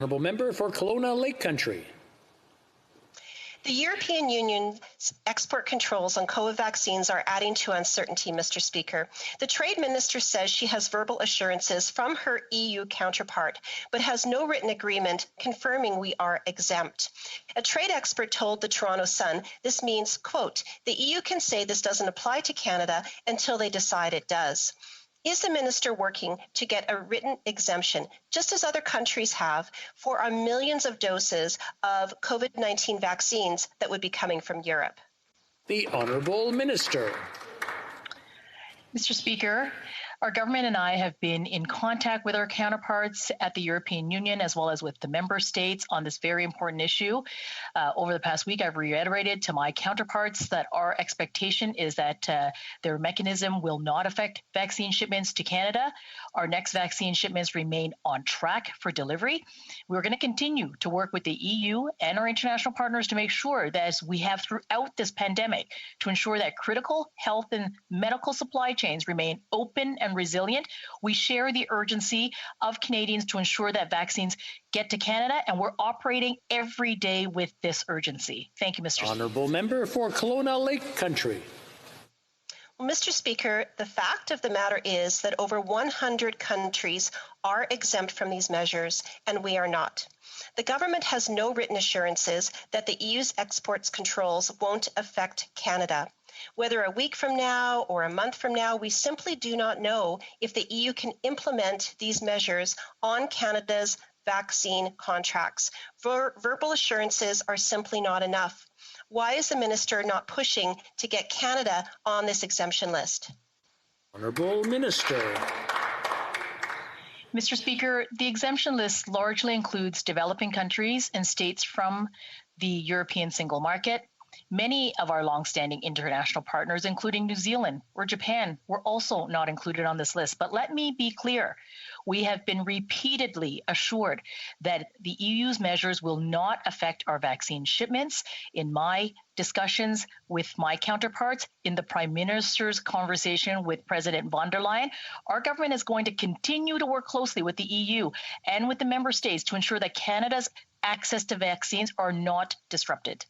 Honourable member for Kelowna Lake Country. The European Union's export controls on COVID vaccines are adding to uncertainty, Mr. Speaker. The Trade Minister says she has verbal assurances from her EU counterpart, but has no written agreement confirming we are exempt. A trade expert told the Toronto Sun this means, quote, the EU can say this doesn't apply to Canada until they decide it does. Is the minister working to get a written exemption, just as other countries have, for our millions of doses of COVID-19 vaccines that would be coming from Europe? The Honourable Minister. Mr. Speaker, our government and I have been in contact with our counterparts at the European Union as well as with the member states on this very important issue. Over the past week, I've reiterated to my counterparts that our expectation is that their mechanism will not affect vaccine shipments to Canada. Our next vaccine shipments remain on track for delivery. We're going to continue to work with the EU and our international partners to make sure that, as we have throughout this pandemic, to ensure that critical health and medical supply chains remain open and resilient. We share the urgency of Canadians to ensure that vaccines get to Canada, and we're operating every day with this urgency. Thank you, Mr. Speaker. Honourable member for Kelowna Lake Country. Well, Mr. Speaker, the fact of the matter is that over 100 countries are exempt from these measures, and we are not. The government has no written assurances that the EU's exports controls won't affect Canada. Whether a week from now or a month from now, we simply do not know if the EU can implement these measures on Canada's vaccine contracts. Verbal assurances are simply not enough. Why is the minister not pushing to get Canada on this exemption list? Honourable Minister. Mr. Speaker, the exemption list largely includes developing countries and states from the European single market. Many of our longstanding international partners, including New Zealand or Japan, were also not included on this list. But let me be clear. We have been repeatedly assured that the EU's measures will not affect our vaccine shipments. In my discussions with my counterparts, in the Prime Minister's conversation with President von der Leyen, our government is going to continue to work closely with the EU and with the member states to ensure that Canada's access to vaccines are not disrupted.